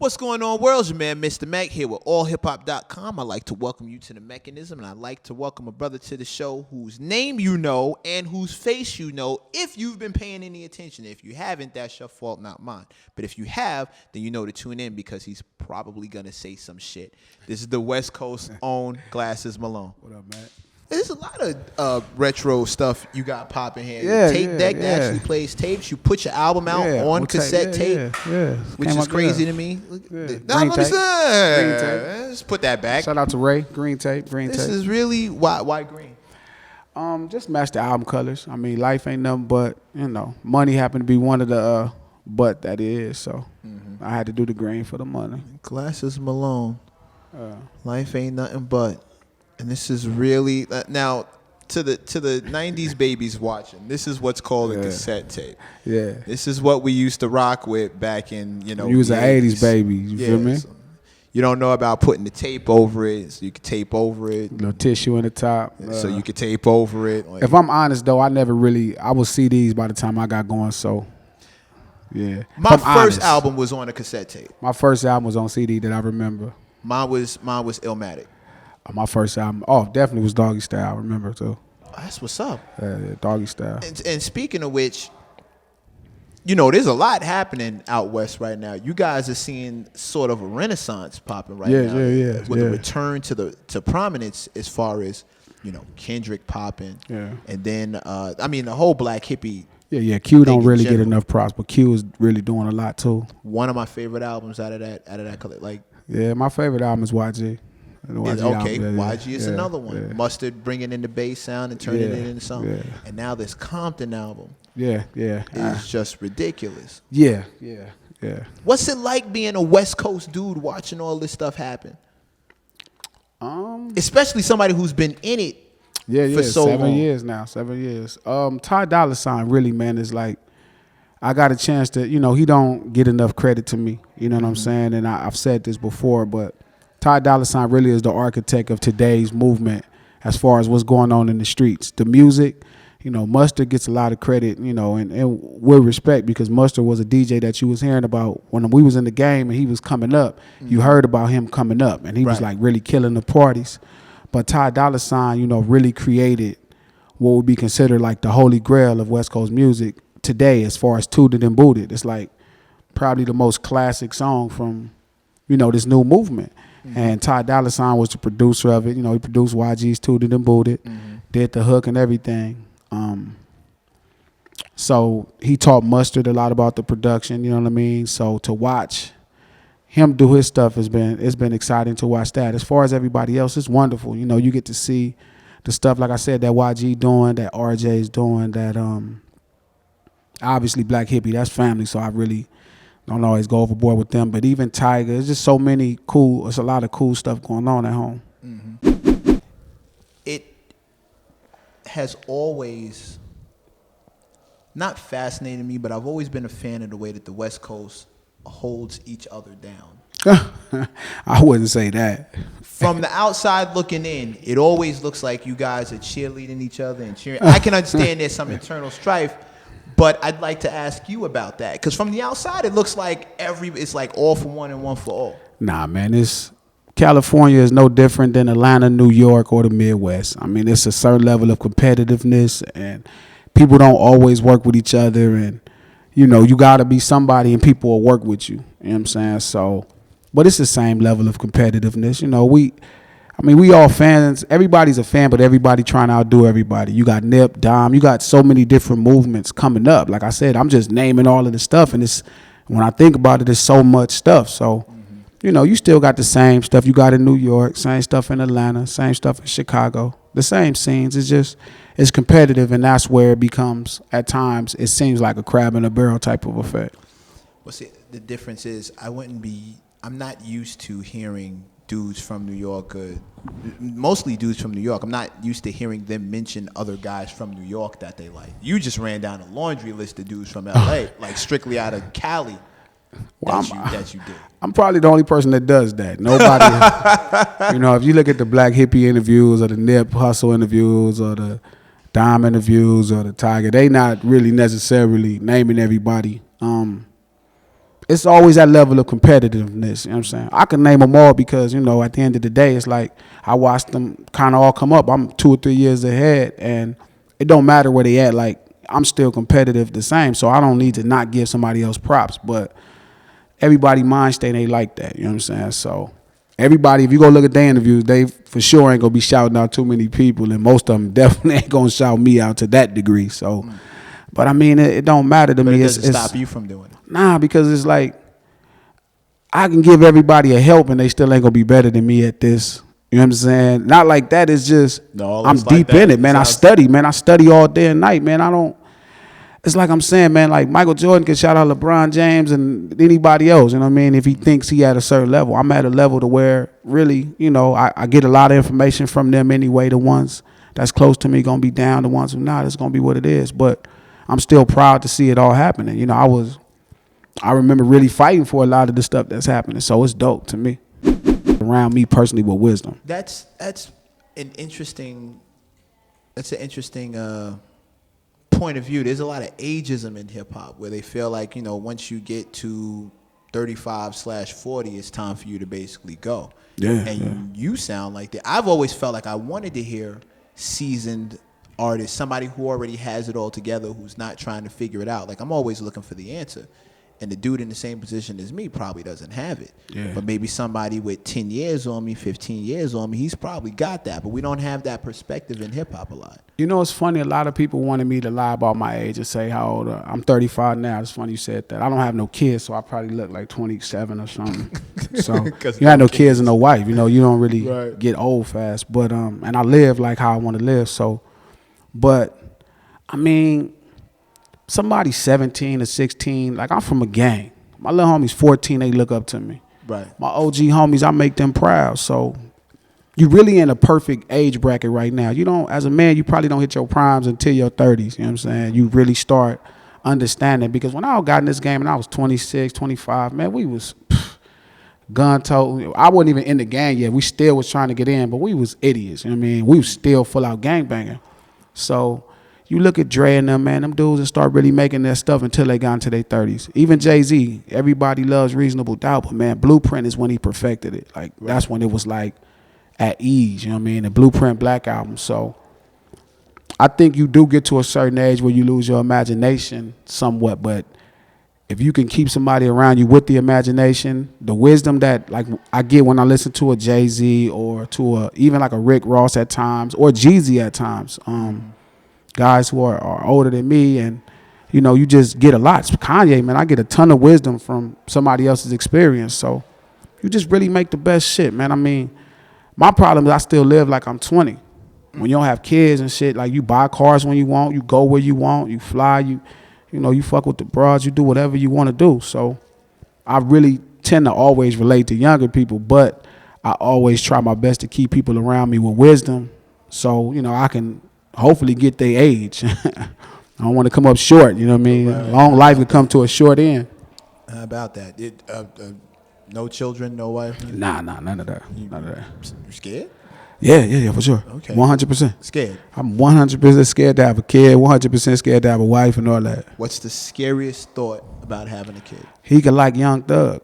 What's going on, world? Your man, Mr. Mac, here with ahv-hiphop.com. I'd like to welcome you to the Mechanism, and I'd like to welcome a brother to the show whose name you know and whose face you know if you've been paying any attention. If you haven't, that's your fault, not mine. But if you have, then you know to tune in because he's probably going to say some shit. This is the West Coast own Glasses Malone. What up, man? There's a lot of retro stuff you got popping here. Yeah, Your tape deck that actually plays tapes. You put your album out on cassette tape, which is crazy to me. Green tape. Let's put that back. Shout out to Ray. Green tape. This is really why green? Just match the album colors. I mean, life ain't nothing but, money happened to be one of the but that is. So I had to do the green for the money. Glasses Malone. Life ain't nothing but. And this is really now to the 90s babies watching. This is what's called a cassette tape. Yeah. This is what we used to rock with back in, You was an 80s baby, you feel me? So you don't know about putting the tape over it, so you could tape over it. Little tissue in the top. So you could tape over it. If I'm honest though, I was CDs by the time I got going, so yeah. My first album was on a cassette tape. My first album was on CD that I remember. Mine was Illmatic. My first album, definitely was Doggy Style. I remember too. That's what's up. Yeah, Doggy Style. And speaking of which, there's a lot happening out west right now. You guys are seeing sort of a renaissance popping right now. Yeah. With a return to prominence as far as Kendrick popping. Yeah. And then the whole black hippie. Yeah. Q don't really get enough props, but Q is really doing a lot too. One of my favorite albums out of that. Yeah, my favorite album is YG. YG is another one. Yeah. Mustard bringing in the bass sound and turning it into something. Yeah. And now this Compton album. Is just ridiculous. Yeah. What's it like being a West Coast dude watching all this stuff happen? Especially somebody who's been in it for so long. 7 years now. 7 years. Ty Dolla Sign really, man, is like, I got a chance to, he don't get enough credit to me. You know what I'm saying? And I've said this before, but Ty Dolla Sign really is the architect of today's movement as far as what's going on in the streets. The music, Mustard gets a lot of credit, and with respect, because Mustard was a DJ that you was hearing about when we was in the game and he was coming up. You heard about him coming up, and he was like really killing the parties. But Ty Dolla Sign, really created what would be considered like the holy grail of West Coast music today as far as Tooted and Booted. It's like probably the most classic song from, this new movement. And Ty Dolla Sign was the producer of it. He produced YG's Tooted and Booted, did the hook and everything. So he taught Mustard a lot about the production, you know what I mean? So to watch him do his stuff it's been exciting to watch that. As far as everybody else, it's wonderful. You get to see the stuff, like I said, that YG doing, that RJ is doing, that obviously Black Hippie, that's family, so I really don't always go overboard with them. But even Tiger, it's just so many it's a lot of cool stuff going on at home. It has always not fascinated me, but I've always been a fan of the way that the West Coast holds each other down. I wouldn't say that. From the outside looking in, it always looks like you guys are cheerleading each other and cheering. I can understand there's some internal strife, but I'd like to ask you about that, because from the outside it looks like it's like all for one and one for all. Nah, man, California is no different than Atlanta, New York, or the Midwest. I mean, it's a certain level of competitiveness, and people don't always work with each other, and you got to be somebody and people will work with you. You know what I'm saying? So, but it's the same level of competitiveness. We all fans. Everybody's a fan, but everybody trying to outdo everybody. You got Nip, Dom. You got so many different movements coming up. Like I said, I'm just naming all of the stuff, and when I think about it, there's so much stuff. So, you still got the same stuff you got in New York, same stuff in Atlanta, same stuff in Chicago. The same scenes. It's competitive, and that's where it becomes, at times, it seems like a crab in a barrel type of effect. Well, see, the difference is I'm not used to hearing dudes from New York, mostly dudes from New York. I'm not used to hearing them mention other guys from New York that they like. You just ran down a laundry list of dudes from LA, like strictly out of Cali. That you did. I'm probably the only person that does that. Nobody, if you look at the Black Hippie interviews or the Nip Hustle interviews or the Dime interviews or the Tiger, they not really necessarily naming everybody. it's always that level of competitiveness. You know what I'm saying? I can name them all because, you know, at the end of the day, it's like I watched them kind of all come up. I'm 2 or 3 years ahead, and it don't matter where they at. Like, I'm still competitive the same, so I don't need to not give somebody else props. But everybody mind state ain't like that. You know what I'm saying? So everybody, if you go look at their interviews, they for sure ain't gonna be shouting out too many people, and most of them definitely ain't gonna shout me out to that degree. So, but I mean, it don't matter to But me. it doesn't stop you from doing it. Nah, because it's like I can give everybody a help, and they still ain't gonna be better than me at this. You know what I'm saying? Not like that. It's just No, I'm it's like deep that. in it, man. I study, man. I study all day and night, man. I don't. It's like I'm saying, man, like Michael Jordan can shout out LeBron James and anybody else, you know what I mean, if he thinks he at a certain level. I'm at a level to where really, you know, I get a lot of information from them anyway. The ones that's close to me going to be down. The ones who not, it's going to be what it is. But I'm still proud to see it all happening. You know, I remember really fighting for a lot of the stuff that's happening. So it's dope to me. Around me personally with wisdom. That's an interesting point of view. There's a lot of ageism in hip hop where they feel like, you know, once you get to 35/40, it's time for you to basically go. Yeah. And you sound like that. I've always felt like I wanted to hear seasoned artists, somebody who already has it all together, who's not trying to figure it out. Like, I'm always looking for the answer. And the dude in the same position as me probably doesn't have it. Yeah. But maybe somebody with 10 years on me, 15 years on me, he's probably got that. But we don't have that perspective in hip-hop a lot. You know, it's funny. A lot of people wanted me to lie about my age and say how old I'm 35 now. It's funny you said that. I don't have no kids, so I probably look like 27 or something. So you have no kids and no wife. You know, you don't really get old fast. But and I live like how I want to live. So, but I mean, somebody 17 or 16, like I'm from a gang. My little homies 14, they look up to me. Right. My OG homies, I make them proud. So you really in a perfect age bracket right now. You don't, as a man, you probably don't hit your primes until your 30s. You know what I'm saying? You really start understanding. Because when I got in this game and I was 26, 25, man, we was gun tote. I wasn't even in the gang yet. We still was trying to get in, but we was idiots. You know what I mean? We was still full out gang banging. So you look at Dre and them, man, them dudes that start really making their stuff until they got into their 30s. Even Jay-Z, everybody loves Reasonable Doubt, but man, Blueprint is when he perfected it. Like, that's when it was like at ease, you know what I mean? The Blueprint Black Album. So I think you do get to a certain age where you lose your imagination somewhat, but if you can keep somebody around you with the imagination, the wisdom that like I get when I listen to a Jay-Z or to even like a Rick Ross at times or Jeezy at times, guys who are older than me, and you know, you just get a lot. Kanye, man, I get a ton of wisdom from somebody else's experience. So you just really make the best shit, man. I mean, my problem is I still live like I'm 20. When you don't have kids and shit, like you buy cars when you want, you go where you want, you fly, you know, you fuck with the broads, you do whatever you want to do. So I really tend to always relate to younger people, but I always try my best to keep people around me with wisdom, so you know I can hopefully get their age. I don't want to come up short, you know what I mean? Right. Long life could come to a short end. How about that? No children, no wife? Nah, none of that. None of that. You scared? Yeah, for sure. Okay. 100%. Scared? I'm 100% scared to have a kid, 100% scared to have a wife and all that. What's the scariest thought about having a kid? He could like Young Thug.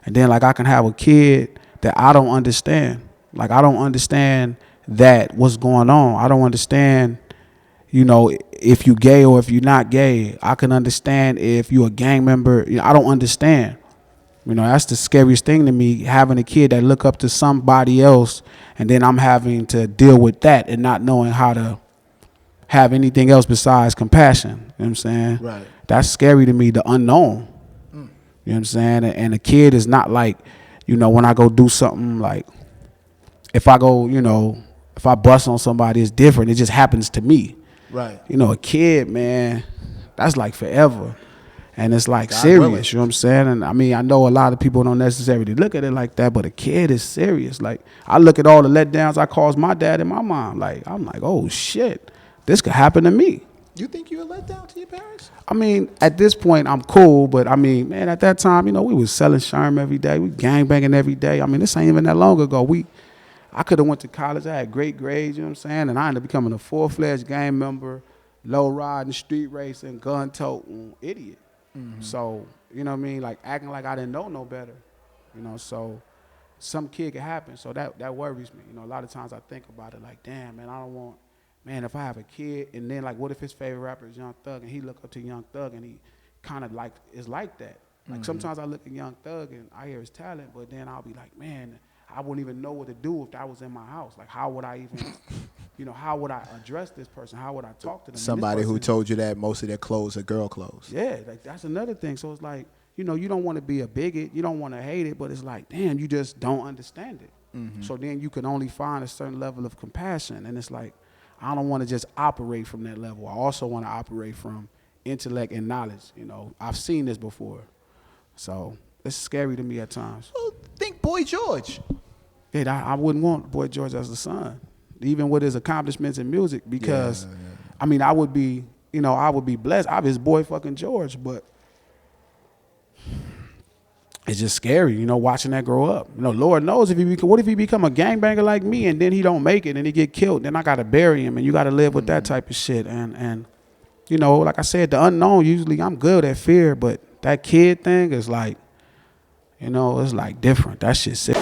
And then like I can have a kid that I don't understand. Like I don't understand that what's going on. I don't understand, you know, if you gay or if you're not gay. I can understand if you're a gang member. You know, I don't understand. You know, that's the scariest thing to me, having a kid that look up to somebody else, and then I'm having to deal with that and not knowing how to have anything else besides compassion. You know what I'm saying? Right. That's scary to me, the unknown. You know what I'm saying? And a kid is not like, you know, when I go do something like, if I go, you know, if I bust on somebody, it's different. It just happens to me. Right. You know, a kid, man, that's like forever. And it's like God serious, willing. You know what I'm saying? And I mean, I know a lot of people don't necessarily look at it like that, but a kid is serious. Like, I look at all the letdowns I caused my dad and my mom. Like, I'm like, oh shit, this could happen to me. You think you a letdown to your parents? I mean, at this point, I'm cool, but I mean, man, at that time, you know, we was selling Sherm every day. We gangbanging every day. I mean, this ain't even that long ago. I could have went to college. I had great grades, you know what I'm saying? And I ended up becoming a full-fledged gang member, low riding, street racing, gun toting idiot. So, you know what I mean? Like acting like I didn't know no better, you know, so some kid can happen. So that worries me. You know, a lot of times I think about it like, damn, man, I don't want, man, if I have a kid and then like what if his favorite rapper is Young Thug and he look up to Young Thug and he kind of like is like that. Like sometimes I look at Young Thug and I hear his talent, but then I'll be like, man, I wouldn't even know what to do if that was in my house. Like how would I even, you know, how would I address this person? How would I talk to them? Somebody who told you that most of their clothes are girl clothes. Yeah, like that's another thing. So it's like, you know, you don't want to be a bigot, you don't want to hate it, but it's like, damn, you just don't understand it. So then you can only find a certain level of compassion. And it's like, I don't want to just operate from that level. I also want to operate from intellect and knowledge. You know, I've seen this before. So it's scary to me at times. Well, think Boy George. Yeah, I wouldn't want Boy George as the son, even with his accomplishments in music, because, I mean, I would be, you know, I would be blessed. I'm his boy fucking George, but it's just scary, you know, watching that grow up. You know, Lord knows what if he become a gangbanger like me and then he don't make it and he get killed, then I got to bury him and you got to live with that type of shit. And, you know, like I said, the unknown, usually I'm good at fear, but that kid thing is like, you know, it's like different. That shit sick.